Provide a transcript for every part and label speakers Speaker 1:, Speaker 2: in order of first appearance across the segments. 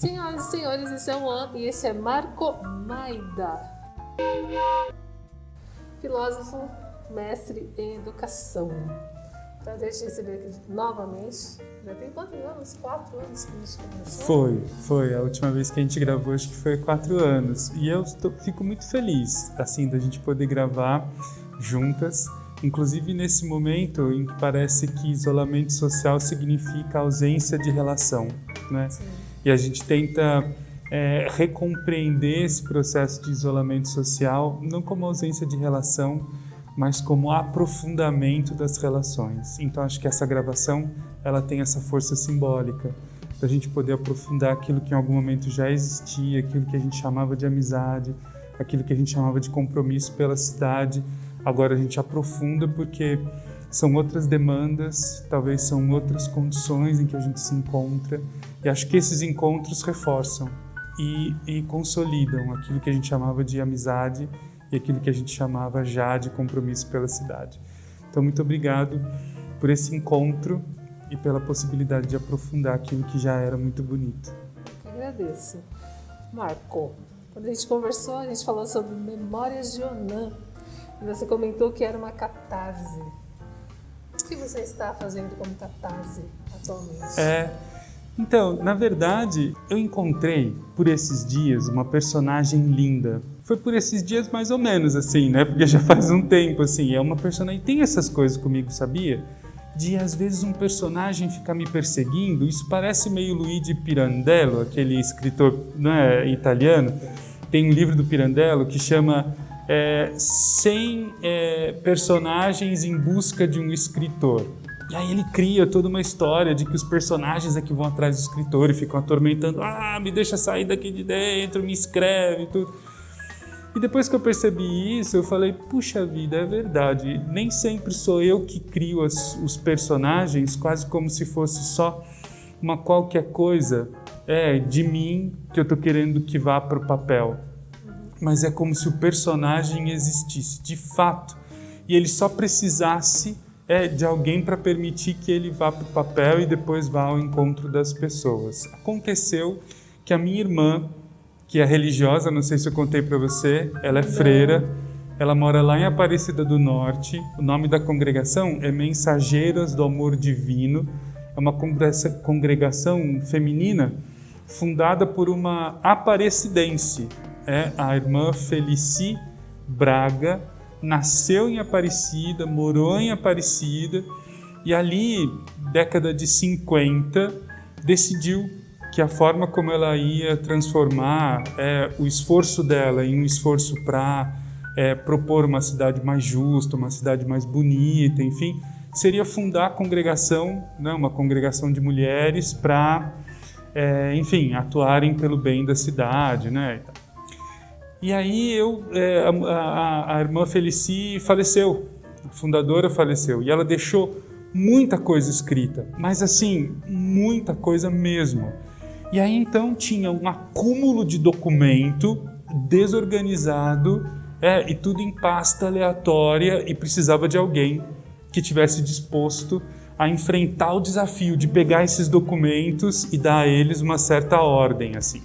Speaker 1: Senhoras e senhores, esse é o An e esse é Marco Maida, filósofo, mestre em educação. Prazer te receber aqui novamente. Já tem quantos anos? 4 anos que a gente começou?
Speaker 2: Foi. A última vez que a gente gravou, acho que foi 4 anos. E eu fico muito feliz, assim, da gente poder gravar juntas. Inclusive nesse momento em que parece que isolamento social significa ausência de relação, né?
Speaker 1: Sim.
Speaker 2: E a gente tenta recompreender esse processo de isolamento social, não como ausência de relação, mas como aprofundamento das relações. Então acho que essa gravação ela tem essa força simbólica da gente poder aprofundar aquilo que em algum momento já existia, aquilo que a gente chamava de amizade, aquilo que a gente chamava de compromisso pela cidade. Agora a gente aprofunda porque são outras demandas, talvez são outras condições em que a gente se encontra, e acho que esses encontros reforçam e consolidam aquilo que a gente chamava de amizade e aquilo que a gente chamava já de compromisso pela cidade. Então, muito obrigado por esse encontro e pela possibilidade de aprofundar aquilo que já era muito bonito.
Speaker 1: Eu agradeço. Marco, quando a gente conversou, a gente falou sobre Memórias de Onan. E você comentou que era uma catarse. O que você está fazendo como catarse atualmente?
Speaker 2: Então, na verdade, eu encontrei por esses dias uma personagem linda. Foi por esses dias mais ou menos, assim, né? Porque já faz um tempo, assim. É uma personagem... Tem essas coisas comigo, sabia? De, às vezes, um personagem ficar me perseguindo. Isso parece meio Luigi Pirandello, aquele escritor, né, italiano. Tem um livro do Pirandello que chama 100 personagens em busca de um escritor. E aí ele cria toda uma história de que os personagens é que vão atrás do escritor e ficam atormentando. Me deixa sair daqui de dentro, me escreve e tudo. E depois que eu percebi isso, eu falei, puxa vida, é verdade. Nem sempre sou eu que crio os personagens, quase como se fosse só uma qualquer coisa de mim que eu estou querendo que vá para o papel. Mas é como se o personagem existisse de fato e ele só precisasse de alguém para permitir que ele vá para o papel e depois vá ao encontro das pessoas. Aconteceu que a minha irmã, que é religiosa, não sei se eu contei para você, ela é freira, ela mora lá em Aparecida do Norte, o nome da congregação é Mensageiras do Amor Divino, é uma congregação feminina fundada por uma aparecidense, a irmã Felici Braga, nasceu em Aparecida, morou em Aparecida e ali, década de 50, decidiu que a forma como ela ia transformar o esforço dela em um esforço para propor uma cidade mais justa, uma cidade mais bonita, enfim, seria fundar a congregação, né, uma congregação de mulheres para, atuarem pelo bem da cidade, né? E aí a irmã Felici faleceu, a fundadora faleceu, e ela deixou muita coisa escrita, mas assim, muita coisa mesmo. E aí então tinha um acúmulo de documento desorganizado, e tudo em pasta aleatória, e precisava de alguém que tivesse disposto a enfrentar o desafio de pegar esses documentos e dar a eles uma certa ordem, assim.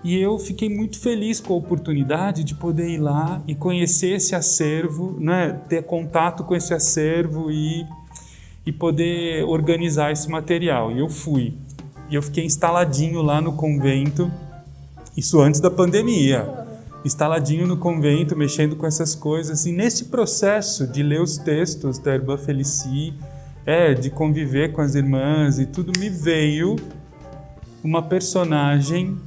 Speaker 2: E eu fiquei muito feliz com a oportunidade de poder ir lá e conhecer esse acervo, né? Ter contato com esse acervo e poder organizar esse material. E eu fui. E eu fiquei instaladinho lá no convento, isso antes da pandemia, instaladinho no convento, mexendo com essas coisas. E nesse processo de ler os textos da irmã Felici, de conviver com as irmãs e tudo, me veio uma personagem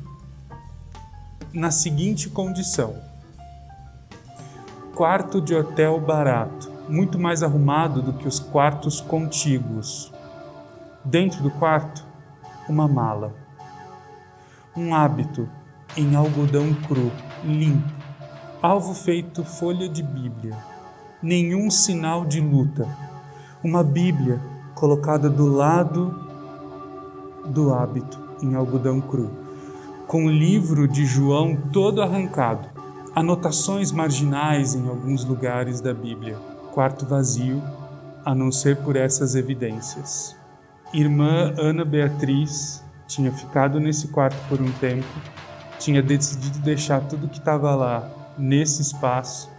Speaker 2: na seguinte condição: quarto de hotel barato, muito mais arrumado do que os quartos contíguos. Dentro do quarto, uma mala, um hábito em algodão cru, limpo, alvo feito folha de Bíblia, nenhum sinal de luta, uma Bíblia colocada do lado do hábito em algodão cru, com o livro de João todo arrancado, anotações marginais em alguns lugares da Bíblia, quarto vazio, a não ser por essas evidências. Irmã Ana Beatriz tinha ficado nesse quarto por um tempo, tinha decidido deixar tudo que estava lá nesse espaço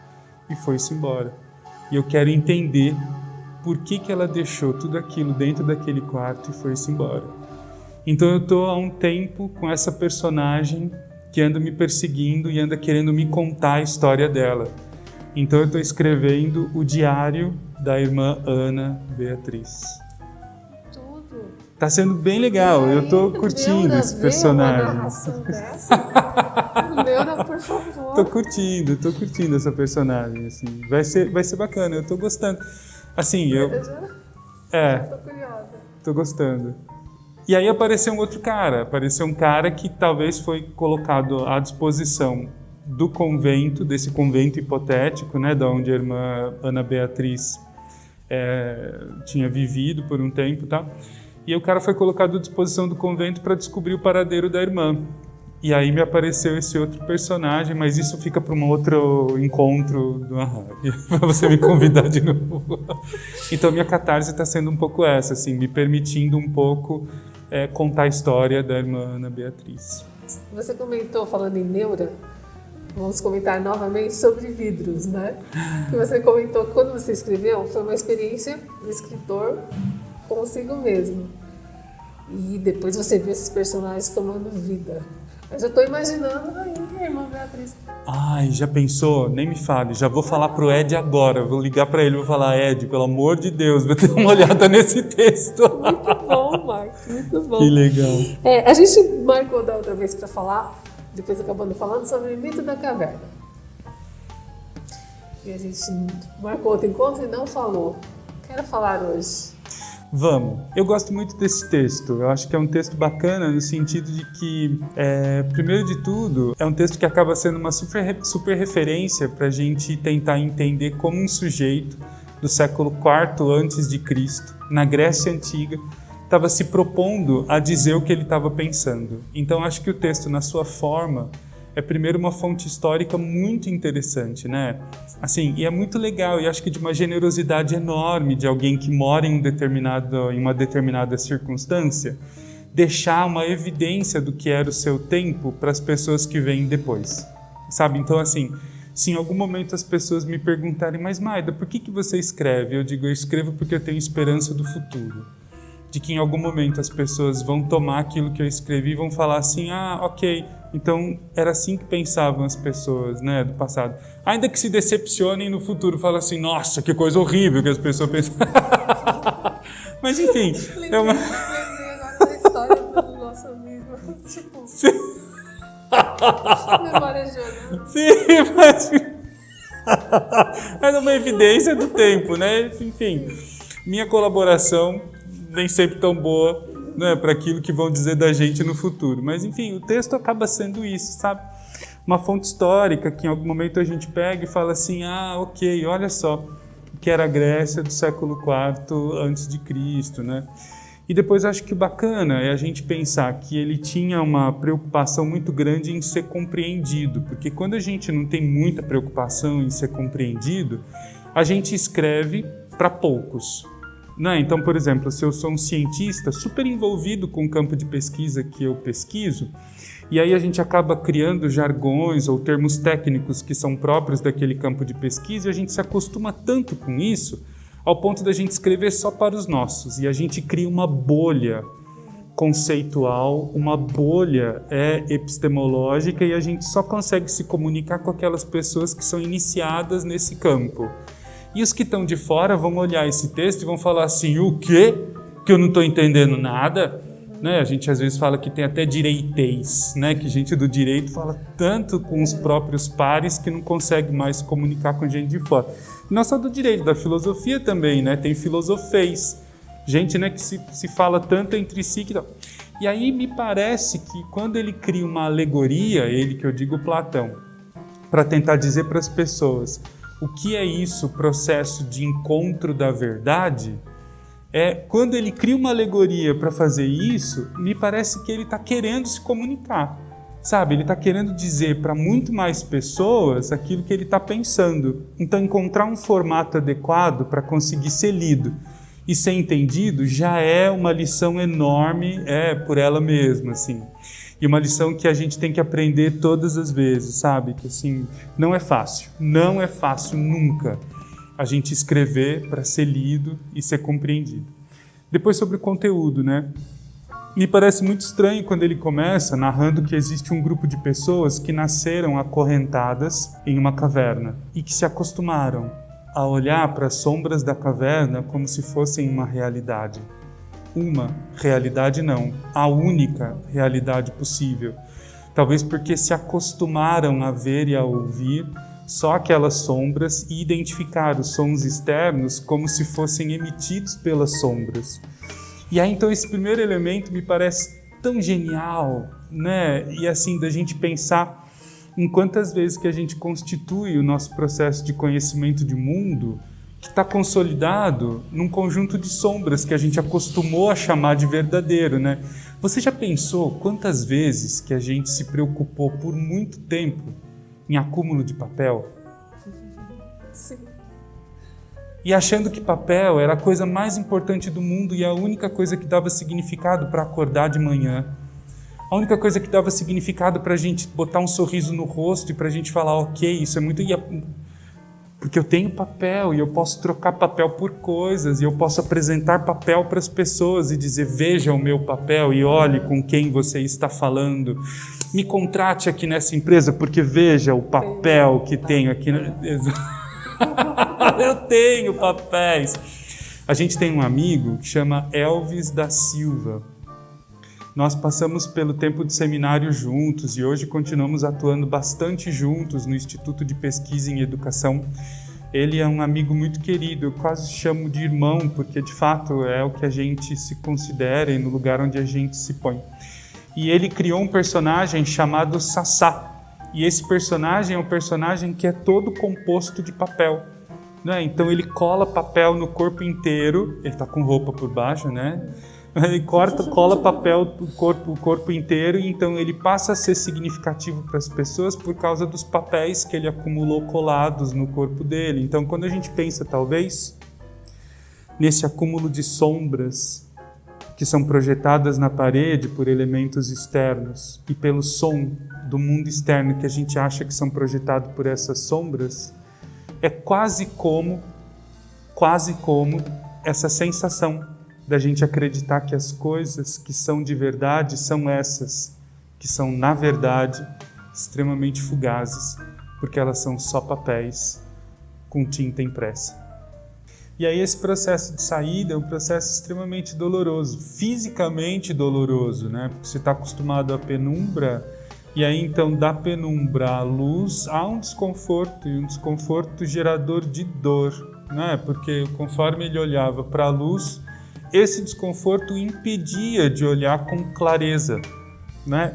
Speaker 2: e foi-se embora. E eu quero entender por que ela deixou tudo aquilo dentro daquele quarto e foi-se embora. Então eu estou há um tempo com essa personagem que anda me perseguindo e anda querendo me contar a história dela. Então eu estou escrevendo o diário da irmã Ana Beatriz.
Speaker 1: Tudo.
Speaker 2: Tá sendo bem legal, eu tô curtindo esse personagem.
Speaker 1: Uma narração dessa? Neura, por favor.
Speaker 2: Tô curtindo essa personagem, assim. Vai ser bacana, eu tô gostando. Assim,
Speaker 1: Tô curiosa.
Speaker 2: Tô gostando. E aí apareceu um cara que talvez foi colocado à disposição do convento, desse convento hipotético, né, da onde a irmã Ana Beatriz tinha vivido por um tempo e tal. E o cara foi colocado à disposição do convento para descobrir o paradeiro da irmã. E aí me apareceu esse outro personagem, mas isso fica para um outro encontro do para você me convidar de novo. Então minha catarse está sendo um pouco essa, assim, me permitindo um pouco contar a história da irmã Ana Beatriz.
Speaker 1: Você comentou, falando em neura, vamos comentar novamente sobre vidros, né? Que você comentou que quando você escreveu, foi uma experiência do escritor consigo mesmo. E depois você viu esses personagens tomando vida. Eu já estou imaginando aí, irmã Beatriz.
Speaker 2: Ai, já pensou? Nem me fale. Já vou falar pro Ed agora. Vou ligar para ele e vou falar: Ed, pelo amor de Deus, vai ter uma olhada nesse texto.
Speaker 1: Muito bom, Marcos. Muito bom.
Speaker 2: Que legal.
Speaker 1: A gente marcou da outra vez para falar, depois acabando falando sobre o mito da caverna. E a gente marcou outro encontro e não falou. Quero falar hoje.
Speaker 2: Vamos. Eu gosto muito desse texto. Eu acho que é um texto bacana no sentido de que, primeiro de tudo, é um texto que acaba sendo uma super referência para a gente tentar entender como um sujeito do século IV a.C., na Grécia Antiga, estava se propondo a dizer o que ele estava pensando. Então, acho que o texto, na sua forma, é primeiro uma fonte histórica muito interessante, né? Assim, e é muito legal, e acho que de uma generosidade enorme de alguém que mora em uma determinada circunstância, deixar uma evidência do que era o seu tempo para as pessoas que vêm depois, sabe? Então, assim, se em algum momento as pessoas me perguntarem: mas Maida, por que você escreve? Eu digo: eu escrevo porque eu tenho esperança do futuro. De que em algum momento as pessoas vão tomar aquilo que eu escrevi e vão falar assim: ah, ok, então era assim que pensavam as pessoas, né, do passado. Ainda que se decepcionem no futuro, falam assim: nossa, que coisa horrível que as pessoas pensam. Mas enfim,
Speaker 1: Lembrei agora da história do nosso amigo. Tipo, memória de hoje.
Speaker 2: Sim, mas é uma evidência do tempo, né? Enfim, minha colaboração nem sempre tão boa, né, para aquilo que vão dizer da gente no futuro. Mas, enfim, o texto acaba sendo isso, sabe? Uma fonte histórica que em algum momento a gente pega e fala assim: ah, ok, olha só, que era a Grécia do século IV a.C., né? E depois acho que o bacana é a gente pensar que ele tinha uma preocupação muito grande em ser compreendido, porque quando a gente não tem muita preocupação em ser compreendido, a gente escreve para poucos. Né? Então, por exemplo, se eu sou um cientista super envolvido com o campo de pesquisa que eu pesquiso, e aí a gente acaba criando jargões ou termos técnicos que são próprios daquele campo de pesquisa, e a gente se acostuma tanto com isso, ao ponto da gente escrever só para os nossos, e a gente cria uma bolha conceitual, uma bolha epistemológica, e a gente só consegue se comunicar com aquelas pessoas que são iniciadas nesse campo. E os que estão de fora vão olhar esse texto e vão falar assim: o quê? Que eu não estou entendendo nada? Né? A gente às vezes fala que tem até direitês, né? Que gente do direito fala tanto com os próprios pares que não consegue mais se comunicar com gente de fora. Não só do direito, da filosofia também, né? Tem filosofês, gente, né, que se fala tanto entre si. E aí me parece que quando ele cria uma alegoria, ele que eu digo Platão, para tentar dizer para as pessoas o que é isso, o processo de encontro da verdade, quando ele cria uma alegoria para fazer isso, me parece que ele está querendo se comunicar, sabe? Ele está querendo dizer para muito mais pessoas aquilo que ele está pensando. Então, encontrar um formato adequado para conseguir ser lido e ser entendido já é uma lição enorme, por ela mesma, assim. E uma lição que a gente tem que aprender todas as vezes, sabe? Que assim, não é fácil nunca a gente escrever para ser lido e ser compreendido. Depois sobre o conteúdo, né? Me parece muito estranho quando ele começa narrando que existe um grupo de pessoas que nasceram acorrentadas em uma caverna e que se acostumaram a olhar para as sombras da caverna como se fossem uma realidade. Uma realidade não, a única realidade possível. Talvez porque se acostumaram a ver e a ouvir só aquelas sombras e identificar os sons externos como se fossem emitidos pelas sombras. E aí então esse primeiro elemento me parece tão genial, né? E assim, da gente pensar em quantas vezes que a gente constitui o nosso processo de conhecimento de mundo que está consolidado num conjunto de sombras que a gente acostumou a chamar de verdadeiro, né? Você já pensou quantas vezes que a gente se preocupou por muito tempo em acúmulo de papel?
Speaker 1: Sim.
Speaker 2: E achando que papel era a coisa mais importante do mundo e a única coisa que dava significado para acordar de manhã. A única coisa que dava significado para a gente botar um sorriso no rosto e para a gente falar, ok, isso é muito... Porque eu tenho papel e eu posso trocar papel por coisas e eu posso apresentar papel para as pessoas e dizer, veja o meu papel e olhe com quem você está falando. Me contrate aqui nessa empresa porque veja o papel que tenho aqui. Eu tenho papéis. A gente tem um amigo que chama Elvis da Silva. Nós passamos pelo tempo de seminário juntos e hoje continuamos atuando bastante juntos no Instituto de Pesquisa em Educação. Ele é um amigo muito querido, eu quase chamo de irmão, porque de fato é o que a gente se considera e no lugar onde a gente se põe. E ele criou um personagem chamado Sassá. E esse personagem é um personagem que é todo composto de papel, né? Então ele cola papel no corpo inteiro, ele está com roupa por baixo, né? Ele cola papel do corpo inteiro, e então ele passa a ser significativo para as pessoas por causa dos papéis que ele acumulou colados no corpo dele. Então, quando a gente pensa, talvez, nesse acúmulo de sombras que são projetadas na parede por elementos externos e pelo som do mundo externo que a gente acha que são projetados por essas sombras, é quase como essa sensação da gente acreditar que as coisas que são de verdade são essas, que são, na verdade, extremamente fugazes, porque elas são só papéis com tinta impressa. E aí esse processo de saída é um processo extremamente doloroso, fisicamente doloroso, né? Porque você está acostumado à penumbra, e aí então da penumbra à luz há um desconforto, e um desconforto gerador de dor, né? Porque conforme ele olhava para a luz, esse desconforto o impedia de olhar com clareza, né?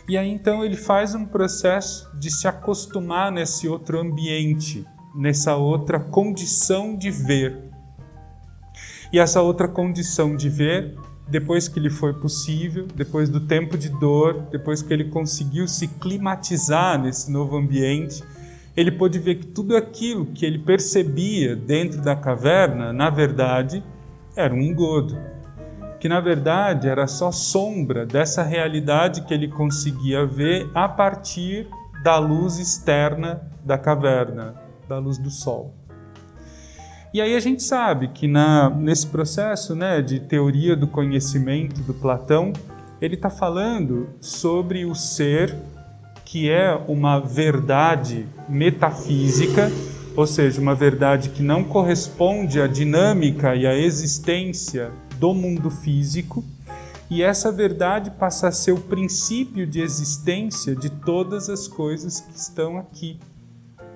Speaker 2: E aí então ele faz um processo de se acostumar nesse outro ambiente, nessa outra condição de ver. E essa outra condição de ver, depois que lhe foi possível, depois do tempo de dor, depois que ele conseguiu se climatizar nesse novo ambiente, ele pôde ver que tudo aquilo que ele percebia dentro da caverna, na verdade, era um engodo, que na verdade era só sombra dessa realidade que ele conseguia ver a partir da luz externa da caverna, da luz do sol. E aí a gente sabe que nesse processo, né, de teoria do conhecimento do Platão, ele está falando sobre o ser, que é uma verdade metafísica, ou seja, uma verdade que não corresponde à dinâmica e à existência do mundo físico, e essa verdade passa a ser o princípio de existência de todas as coisas que estão aqui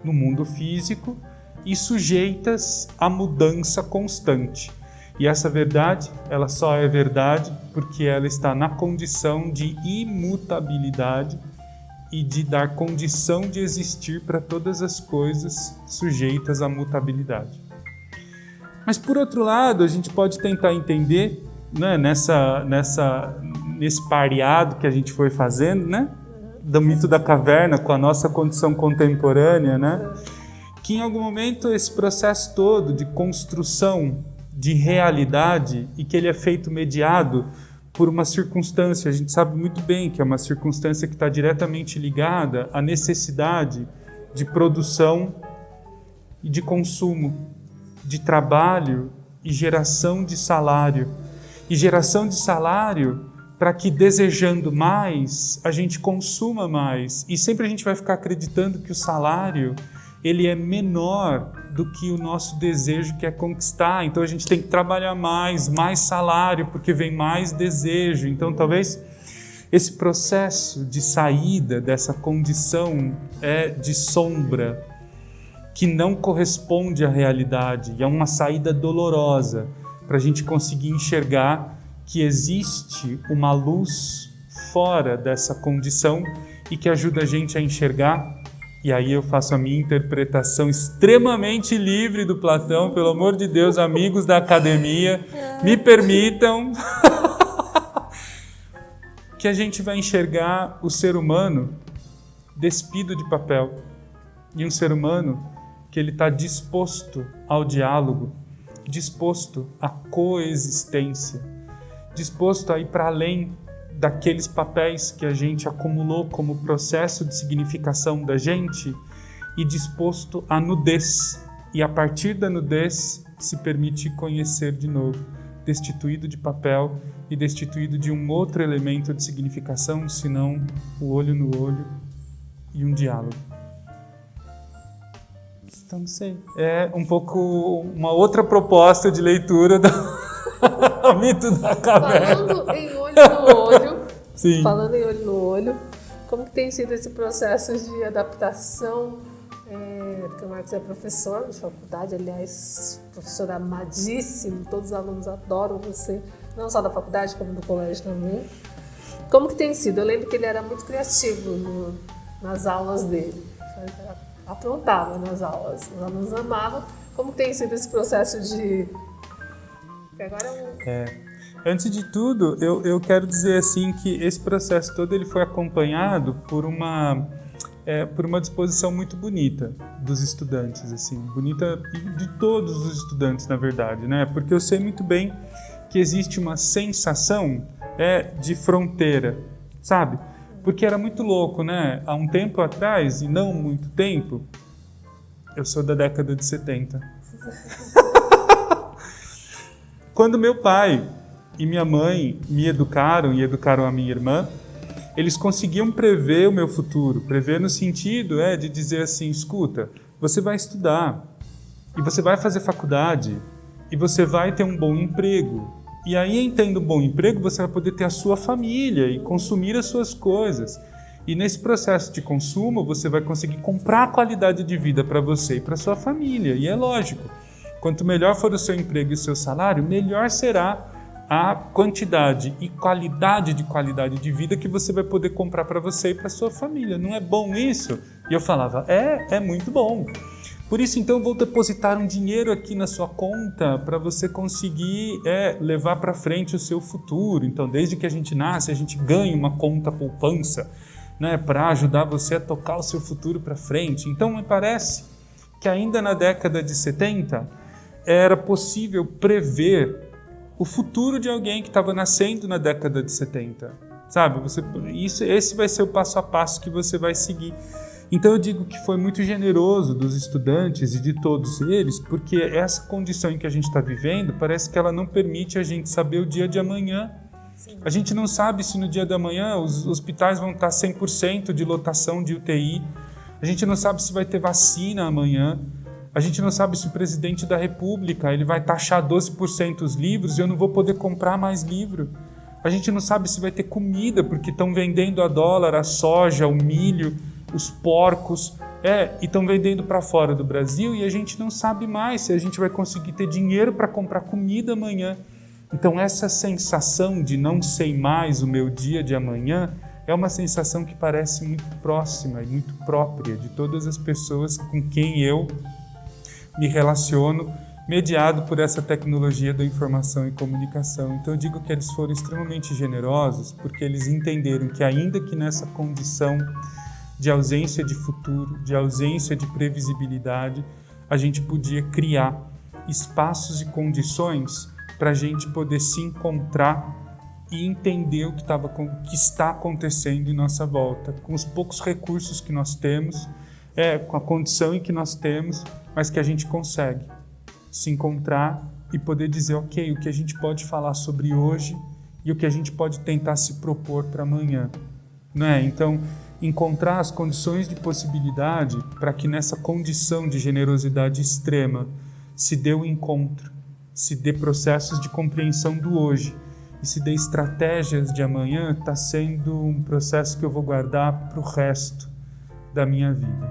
Speaker 2: no mundo físico e sujeitas à mudança constante. E essa verdade, ela só é verdade porque ela está na condição de imutabilidade e de dar condição de existir para todas as coisas sujeitas à mutabilidade. Mas, por outro lado, a gente pode tentar entender, né, nesse pareado que a gente foi fazendo, né, do mito da caverna com a nossa condição contemporânea, né, que em algum momento esse processo todo de construção de realidade e que ele é feito mediado por uma circunstância. A gente sabe muito bem que é uma circunstância que está diretamente ligada à necessidade de produção e de consumo, de trabalho e geração de salário. E geração de salário para que, desejando mais, a gente consuma mais. E sempre a gente vai ficar acreditando que o salário ele é menor do que o nosso desejo, que é conquistar. Então a gente tem que trabalhar mais salário, porque vem mais desejo. Então talvez esse processo de saída dessa condição de sombra, que não corresponde à realidade, e é uma saída dolorosa para a gente conseguir enxergar que existe uma luz fora dessa condição e que ajuda a gente a enxergar. E aí eu faço a minha interpretação extremamente livre do Platão, pelo amor de Deus, amigos da academia, me permitam que a gente vai enxergar o ser humano despido de papel, e um ser humano que ele está disposto ao diálogo, disposto à coexistência, disposto a ir para além daqueles papéis que a gente acumulou como processo de significação da gente, e disposto à nudez, e a partir da nudez se permitir conhecer de novo, destituído de papel e destituído de um outro elemento de significação, senão o olho no olho e um diálogo. Então, não sei, é um pouco uma outra proposta de leitura do Mito da Caverna.
Speaker 1: Falando em olho no olho,
Speaker 2: Sim.
Speaker 1: Falando em olho no olho, como que tem sido esse processo de adaptação? Porque o Marcos é professor de faculdade, aliás, professor amadíssimo, todos os alunos adoram você, não só da faculdade, como do colégio também. Como que tem sido? Eu lembro que ele era muito criativo nas aulas dele, aprontava nas aulas, os alunos amavam. Como que tem sido esse processo de... Agora
Speaker 2: Antes de tudo, eu quero dizer assim que esse processo todo ele foi acompanhado por uma disposição muito bonita dos estudantes, assim, bonita de todos os estudantes, na verdade, né? Porque eu sei muito bem que existe uma sensação de fronteira, sabe? Porque era muito louco, né? Há um tempo atrás, e não muito tempo, eu sou da década de 70. Quando meu pai e minha mãe me educaram e educaram a minha irmã, eles conseguiam prever o meu futuro, prever no sentido de dizer assim, escuta, você vai estudar, e você vai fazer faculdade, e você vai ter um bom emprego. E aí, tendo um bom emprego, você vai poder ter a sua família e consumir as suas coisas. E nesse processo de consumo, você vai conseguir comprar a qualidade de vida para você e para sua família. E é lógico, quanto melhor for o seu emprego e o seu salário, melhor será a quantidade e qualidade de vida que você vai poder comprar para você e para sua família. Não é bom isso? E eu falava, é muito bom. Por isso, então, eu vou depositar um dinheiro aqui na sua conta para você conseguir levar para frente o seu futuro. Então, desde que a gente nasce, a gente ganha uma conta poupança, né, para ajudar você a tocar o seu futuro para frente. Então, me parece que ainda na década de 70 era possível prever o futuro de alguém que estava nascendo na década de 70, sabe? Esse vai ser o passo a passo que você vai seguir. Então eu digo que foi muito generoso dos estudantes e de todos eles, porque essa condição em que a gente está vivendo, parece que ela não permite a gente saber o dia de amanhã. Sim. A gente não sabe se no dia de amanhã os hospitais vão estar 100% de lotação de UTI, a gente não sabe se vai ter vacina amanhã, a gente não sabe se o presidente da República ele vai taxar 12% os livros e eu não vou poder comprar mais livro. A gente não sabe se vai ter comida, porque estão vendendo a dólar, a soja, o milho, os porcos, e estão vendendo para fora do Brasil e a gente não sabe mais se a gente vai conseguir ter dinheiro para comprar comida amanhã. Então essa sensação de não sei mais o meu dia de amanhã é uma sensação que parece muito próxima e muito própria de todas as pessoas com quem eu me relaciono, mediado por essa tecnologia da informação e comunicação. Então eu digo que eles foram extremamente generosos porque eles entenderam que ainda que nessa condição de ausência de futuro, de ausência de previsibilidade, a gente podia criar espaços e condições para a gente poder se encontrar e entender o que está acontecendo em nossa volta, com os poucos recursos que nós temos, com a condição em que nós temos, mas que a gente consegue se encontrar e poder dizer, ok, o que a gente pode falar sobre hoje e o que a gente pode tentar se propor para amanhã, né? Então, encontrar as condições de possibilidade para que nessa condição de generosidade extrema se dê o encontro, se dê processos de compreensão do hoje e se dê estratégias de amanhã, está sendo um processo que eu vou guardar para o resto da minha vida,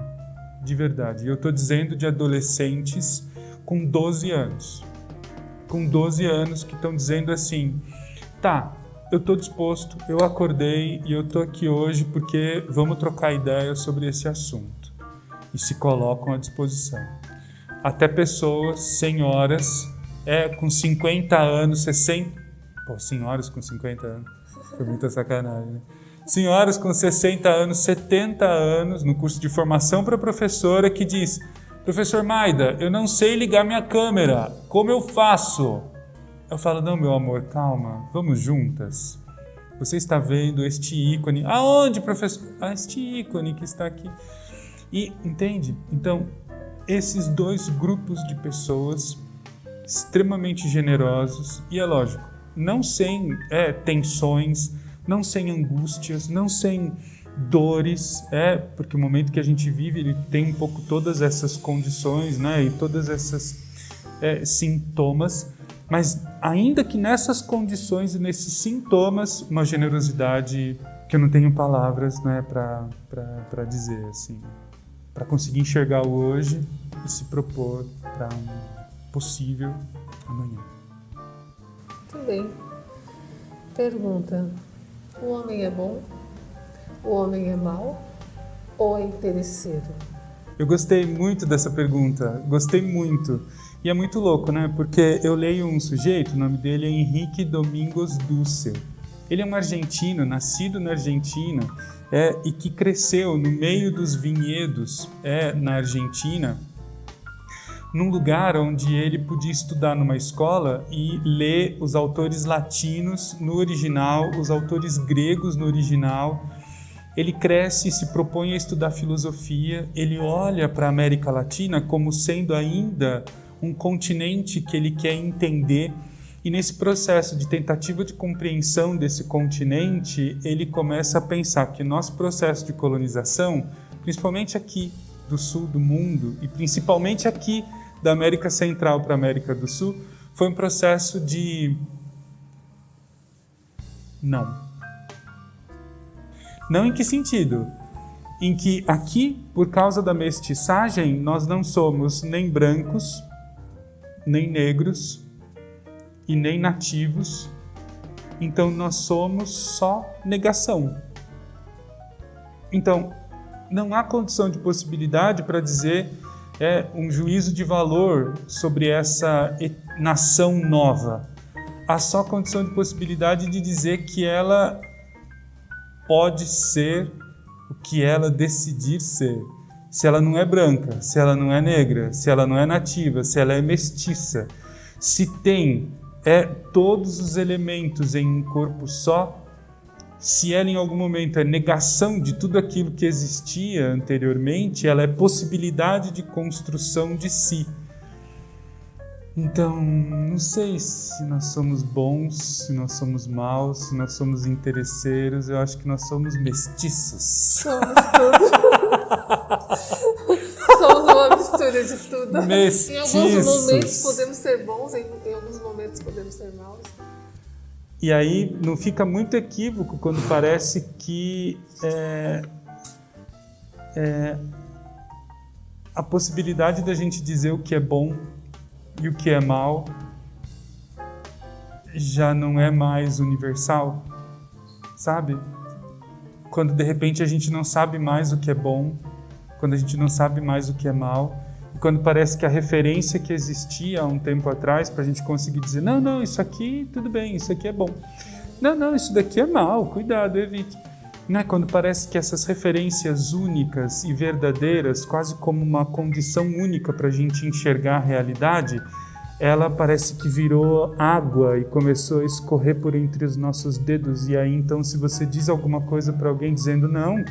Speaker 2: de verdade. E eu estou dizendo de adolescentes com 12 anos, que estão dizendo assim, tá, eu estou disposto, eu acordei e eu estou aqui hoje porque vamos trocar ideias sobre esse assunto. E se colocam à disposição. Até pessoas, senhoras, com 50 anos, 60... Pô, senhoras com 50 anos, foi muita sacanagem, né? Senhoras com 60 anos, 70 anos, no curso de formação para professora, que diz, professor Maida, eu não sei ligar minha câmera, como eu faço? Eu falo, não, meu amor, calma, vamos juntas. Você está vendo este ícone. Aonde, professor? Este ícone que está aqui. E, entende? Então, esses dois grupos de pessoas extremamente generosos, e é lógico, não sem tensões, não sem angústias, não sem dores, porque o momento que a gente vive, ele tem um pouco todas essas condições, né, e todas essas sintomas, mas ainda que nessas condições e nesses sintomas, uma generosidade que eu não tenho palavras, né, para dizer, assim, para conseguir enxergar o hoje e se propor para um possível amanhã.
Speaker 1: Muito bem. Pergunta: o homem é bom? O homem é mau? Ou é interesseiro?
Speaker 2: Eu gostei muito dessa pergunta, gostei muito. E é muito louco, né? Porque eu leio um sujeito, o nome dele é Henrique Domingos Dussel. Ele é um argentino, nascido na Argentina, e que cresceu no meio dos vinhedos na Argentina, num lugar onde ele podia estudar numa escola e ler os autores latinos no original, os autores gregos no original. Ele cresce e se propõe a estudar filosofia, ele olha para a América Latina como sendo ainda um continente que ele quer entender, e nesse processo de tentativa de compreensão desse continente, ele começa a pensar que nosso processo de colonização, principalmente aqui do sul do mundo, e principalmente aqui da América Central para a América do Sul, foi um processo de não. Não em que sentido? Em que aqui, por causa da mestiçagem, nós não somos nem brancos, nem negros e nem nativos, então nós somos só negação. Então, não há condição de possibilidade para dizer um juízo de valor sobre essa nação nova. Há só condição de possibilidade de dizer que ela pode ser o que ela decidir ser. Se ela não é branca, se ela não é negra, se ela não é nativa, se ela é mestiça, se tem todos os elementos em um corpo só, se ela em algum momento é negação de tudo aquilo que existia anteriormente, ela é possibilidade de construção de si. Então, não sei se nós somos bons, se nós somos maus, se nós somos interesseiros, eu acho que nós somos mestiços.
Speaker 1: Somos tudo. Somos uma mistura de tudo.
Speaker 2: Mestiços.
Speaker 1: Em alguns momentos podemos ser bons, em alguns momentos podemos ser maus.
Speaker 2: E aí não fica muito equívoco quando parece que a possibilidade da gente dizer o que é bom e o que é mal já não é mais universal, sabe? Quando de repente a gente não sabe mais o que é bom, quando a gente não sabe mais o que é mal, e quando parece que a referência que existia há um tempo atrás para a gente conseguir dizer, não, isso aqui tudo bem, isso aqui é bom. Não, isso daqui é mal, cuidado, evite. Né? Quando parece que essas referências únicas e verdadeiras, quase como uma condição única para a gente enxergar a realidade, ela parece que virou água e começou a escorrer por entre os nossos dedos. E aí, então, se você diz alguma coisa para alguém dizendo, não,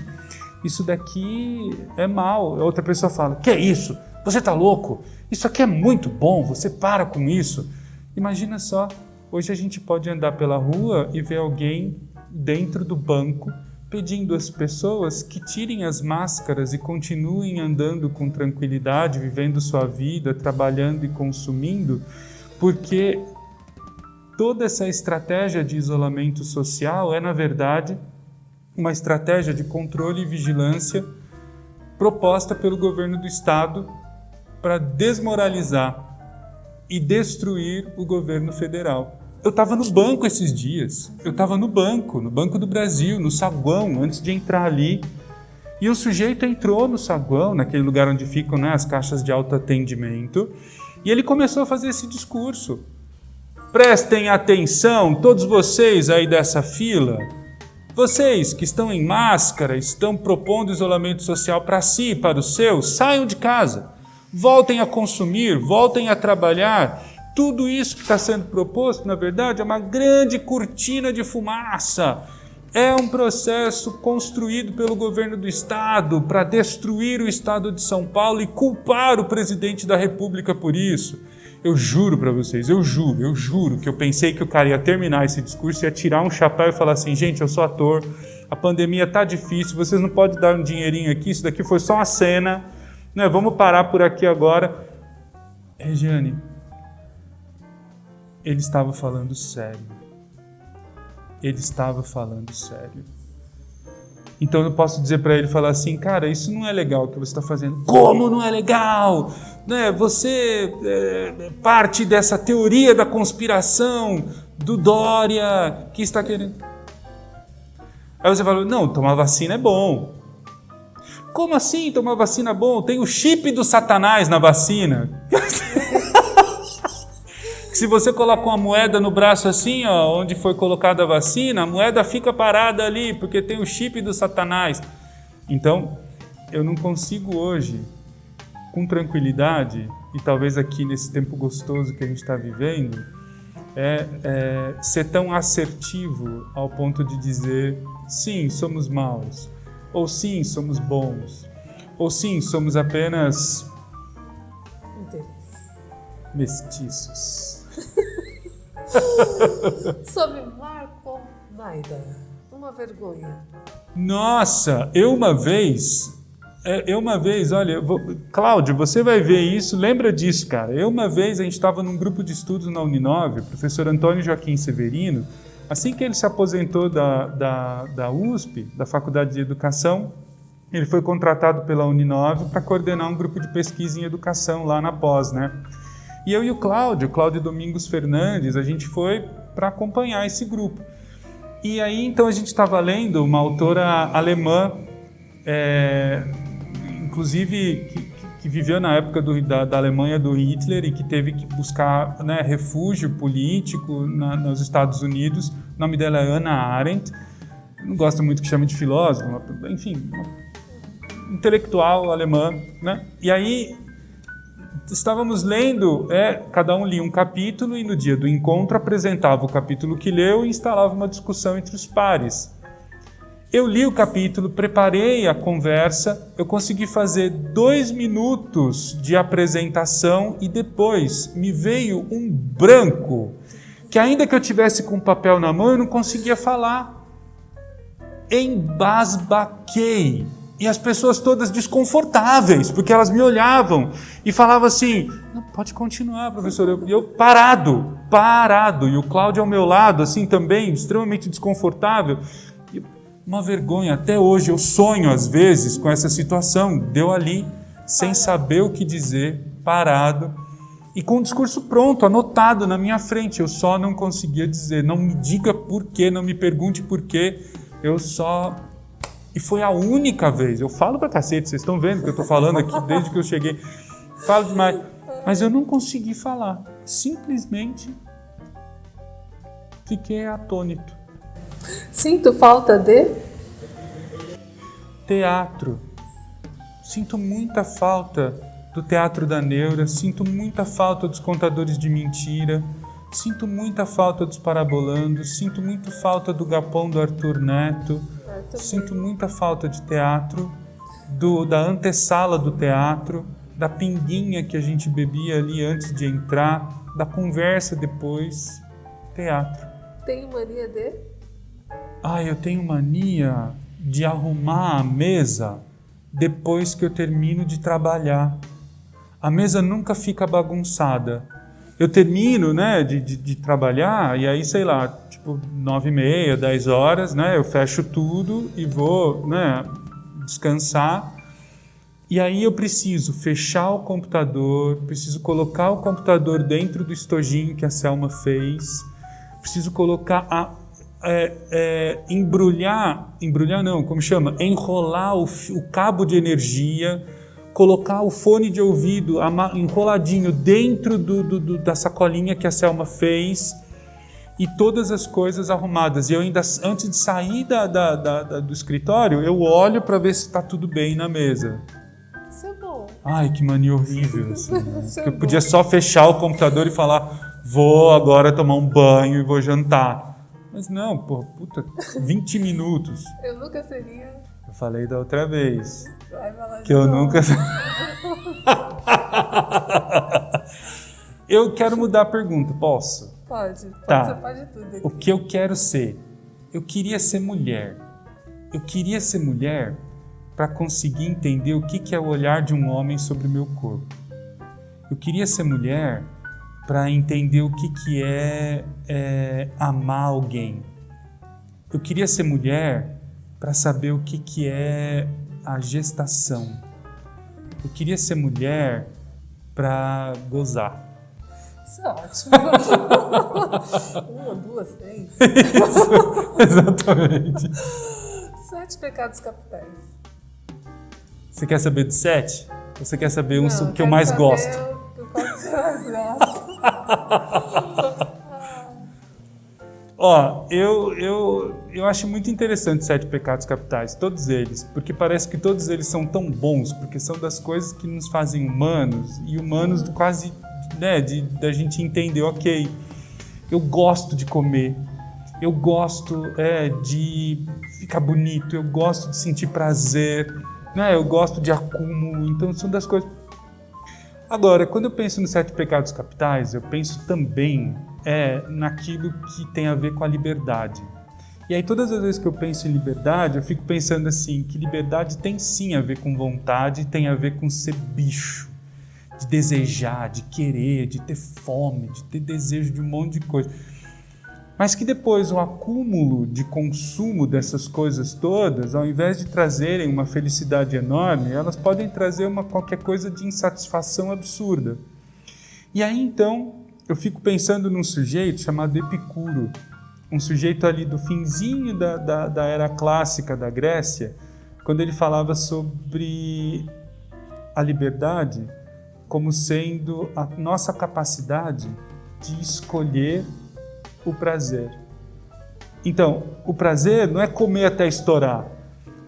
Speaker 2: isso daqui é mal, a outra pessoa fala, que é isso? Você tá louco? Isso aqui é muito bom, você para com isso. Imagina só, hoje a gente pode andar pela rua e ver alguém dentro do banco pedindo às pessoas que tirem as máscaras e continuem andando com tranquilidade, vivendo sua vida, trabalhando e consumindo, porque toda essa estratégia de isolamento social é, na verdade, uma estratégia de controle e vigilância proposta pelo governo do Estado para desmoralizar e destruir o governo federal. Eu estava no banco esses dias, eu estava no Banco do Brasil, no saguão, antes de entrar ali, e o sujeito entrou no saguão, naquele lugar onde ficam, né, as caixas de autoatendimento, e ele começou a fazer esse discurso. Prestem atenção, todos vocês aí dessa fila, vocês que estão em máscara, estão propondo isolamento social para si e para os seus, saiam de casa, voltem a consumir, voltem a trabalhar. Tudo isso que está sendo proposto, na verdade, é uma grande cortina de fumaça. É um processo construído pelo governo do Estado para destruir o Estado de São Paulo e culpar o presidente da República por isso. Eu juro para vocês, eu juro que eu pensei que o cara ia terminar esse discurso, ia tirar um chapéu e falar assim, gente, eu sou ator, a pandemia tá difícil, vocês não podem dar um dinheirinho aqui, isso daqui foi só uma cena, né? Vamos parar por aqui agora. Regiane, ele estava falando sério. Ele estava falando sério. Então eu posso dizer para ele, falar assim, cara, isso não é legal o que você está fazendo. Como não é legal? Né? Você é parte dessa teoria da conspiração do Dória que está querendo... Aí você fala, não, tomar vacina é bom. Como assim tomar vacina é bom? Tem o chip do Satanás na vacina. Se você coloca uma moeda no braço assim, ó, onde foi colocada a vacina, a moeda fica parada ali, porque tem o chip do Satanás. Então, eu não consigo hoje, com tranquilidade, e talvez aqui nesse tempo gostoso que a gente está vivendo, ser tão assertivo ao ponto de dizer, sim, somos maus, ou sim, somos bons, ou sim, somos apenas mestiços.
Speaker 1: Sobre Marco Maida, uma vergonha.
Speaker 2: Nossa, eu uma vez, olha, Cláudio, você vai ver isso, lembra disso, cara. Uma vez a gente estava num grupo de estudos na Uninove, o professor Antônio Joaquim Severino, assim que ele se aposentou da USP, da Faculdade de Educação, ele foi contratado pela Uninove para coordenar um grupo de pesquisa em educação lá na pós, né? E eu e o Cláudio Domingos Fernandes, a gente foi para acompanhar esse grupo. E aí, então, a gente estava lendo uma autora alemã, inclusive, que viveu na época da Alemanha do Hitler e que teve que buscar, né, refúgio político nos Estados Unidos. O nome dela é Hannah Arendt. Eu não gosto muito que chame de filósofa, enfim, uma intelectual alemã, né? E aí... estávamos lendo, cada um lia um capítulo e no dia do encontro apresentava o capítulo que leu e instalava uma discussão entre os pares. Eu li o capítulo, preparei a conversa, eu consegui fazer 2 minutos de apresentação e depois me veio um branco, que ainda que eu tivesse com o papel na mão, eu não conseguia falar. Embasbaquei. E as pessoas todas desconfortáveis, porque elas me olhavam e falavam assim, não, pode continuar, professor. E eu parado. E o Cláudio ao meu lado, assim também, extremamente desconfortável. E uma vergonha, até hoje eu sonho às vezes com essa situação. Deu ali, sem saber o que dizer, parado. E com o discurso pronto, anotado na minha frente. Eu só não conseguia dizer, não me diga por quê, não me pergunte por quê. Eu só... E foi a única vez, eu falo pra cacete, vocês estão vendo que eu tô falando aqui desde que eu cheguei, falo demais, mas eu não consegui falar, simplesmente fiquei atônito.
Speaker 1: Sinto falta de?
Speaker 2: Teatro. Sinto muita falta do Teatro da Neura, sinto muita falta dos contadores de mentira, sinto muita falta dos parabolandos, sinto muita falta do Gapão do Arthur Neto, sinto muita falta de teatro, da antessala do teatro, da pinguinha que a gente bebia ali antes de entrar, da conversa depois. Teatro.
Speaker 1: Tem mania de?
Speaker 2: Eu tenho mania de arrumar a mesa depois que eu termino de trabalhar. A mesa nunca fica bagunçada. Eu termino, né, de trabalhar e aí, sei lá, tipo 9h30, 10 horas, né, eu fecho tudo e vou, né, descansar. E aí eu preciso fechar o computador, preciso colocar o computador dentro do estojinho que a Selma fez, preciso colocar enrolar o cabo de energia, colocar o fone de ouvido enroladinho dentro da sacolinha que a Selma fez e todas as coisas arrumadas. E eu ainda, antes de sair do escritório, eu olho para ver se está tudo bem na mesa.
Speaker 1: Isso é bom.
Speaker 2: Ai, que mania horrível. Assim, né? Eu podia só fechar o computador e falar, vou agora tomar um banho e vou jantar. Mas não, porra, 20 minutos.
Speaker 1: Eu nunca seria...
Speaker 2: Eu falei da outra vez.
Speaker 1: Vai falar
Speaker 2: que eu nunca... Eu quero mudar a pergunta, posso?
Speaker 1: Pode.
Speaker 2: Tá.
Speaker 1: Você pode tudo aqui.
Speaker 2: O que eu quero ser? Eu queria ser mulher. Eu queria ser mulher para conseguir entender o que é o olhar de um homem sobre o meu corpo. Eu queria ser mulher para entender o que é amar alguém. Eu queria ser mulher para saber o que é a gestação. Eu queria ser mulher para gozar.
Speaker 1: Isso é ótimo. 1, 2, 3.
Speaker 2: Isso, exatamente.
Speaker 1: 7 pecados capitais.
Speaker 2: Você quer saber dos 7? Ou você quer saber
Speaker 1: Não,
Speaker 2: que eu mais gosto?
Speaker 1: Qual que você mais gosta?
Speaker 2: Ó, eu acho muito interessante os 7 pecados capitais, todos eles, porque parece que todos eles são tão bons, porque são das coisas que nos fazem humanos, e humanos quase, né, da gente entender, ok, eu gosto de comer, eu gosto de ficar bonito, eu gosto de sentir prazer, né, eu gosto de acúmulo, então são das coisas... Agora, quando eu penso nos 7 pecados capitais, eu penso também naquilo que tem a ver com a liberdade. E aí, todas as vezes que eu penso em liberdade, eu fico pensando assim, que liberdade tem sim a ver com vontade, tem a ver com ser bicho, de desejar, de querer, de ter fome, de ter desejo de um monte de coisa. Mas que depois o acúmulo de consumo dessas coisas todas, ao invés de trazerem uma felicidade enorme, elas podem trazer qualquer coisa de insatisfação absurda. E aí então eu fico pensando num sujeito chamado Epicuro, um sujeito ali do finzinho da era clássica da Grécia, quando ele falava sobre a liberdade como sendo a nossa capacidade de escolher o prazer. Então, o prazer não é comer até estourar,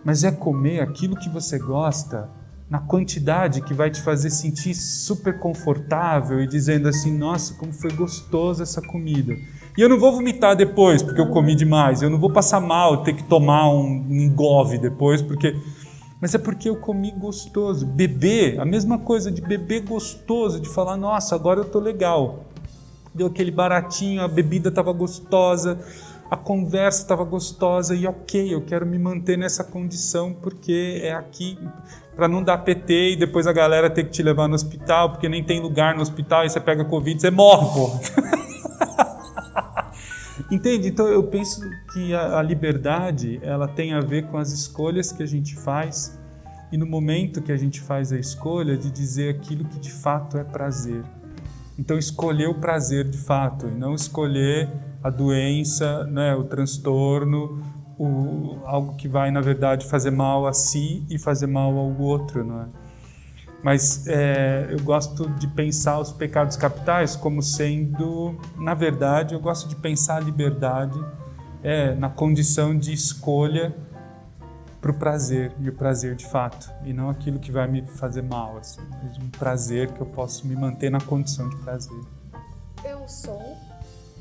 Speaker 2: mas é comer aquilo que você gosta na quantidade que vai te fazer sentir super confortável e dizendo assim, nossa, como foi gostosa essa comida. E eu não vou vomitar depois porque eu comi demais, eu não vou passar mal, ter que tomar um engove depois, mas é porque eu comi gostoso. Beber, a mesma coisa de beber gostoso, de falar, nossa, agora eu tô legal. Deu aquele baratinho, a bebida estava gostosa, a conversa estava gostosa e ok, eu quero me manter nessa condição porque é aqui para não dar PT e depois a galera ter que te levar no hospital porque nem tem lugar no hospital e você pega Covid e você morre, pô. Entende? Então eu penso que a liberdade ela tem a ver com as escolhas que a gente faz e no momento que a gente faz a escolha de dizer aquilo que de fato é prazer. Então, escolher o prazer de fato, e não escolher a doença, né, o transtorno, algo que vai, na verdade, fazer mal a si e fazer mal ao outro. Não é? Mas eu gosto de pensar os pecados capitais como sendo, na verdade, eu gosto de pensar a liberdade na condição de escolha pro prazer, e o prazer de fato, e não aquilo que vai me fazer mal, assim, mas um prazer que eu posso me manter na condição de prazer.
Speaker 1: Eu sou...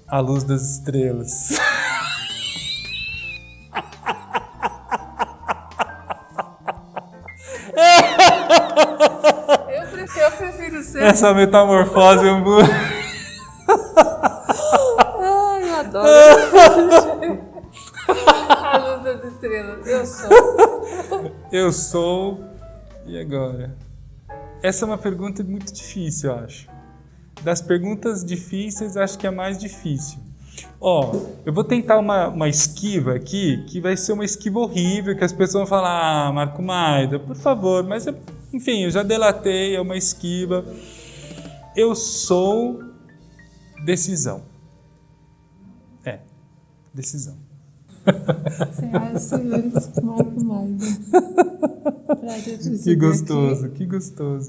Speaker 2: A luz das estrelas.
Speaker 1: Eu prefiro ser...
Speaker 2: Essa metamorfose é muito...
Speaker 1: Ai, eu adoro. A luz das estrelas. Eu sou...
Speaker 2: Eu sou... E agora? Essa é uma pergunta muito difícil, eu acho. Das perguntas difíceis, acho que é a mais difícil. Eu vou tentar uma esquiva aqui, que vai ser uma esquiva horrível, que as pessoas vão falar, Marco Maida, por favor, mas, enfim, eu já delatei, é uma esquiva. Eu sou decisão. Decisão.
Speaker 1: Senhoras e senhores, Marco Maida.
Speaker 2: Que gostoso, que gostoso.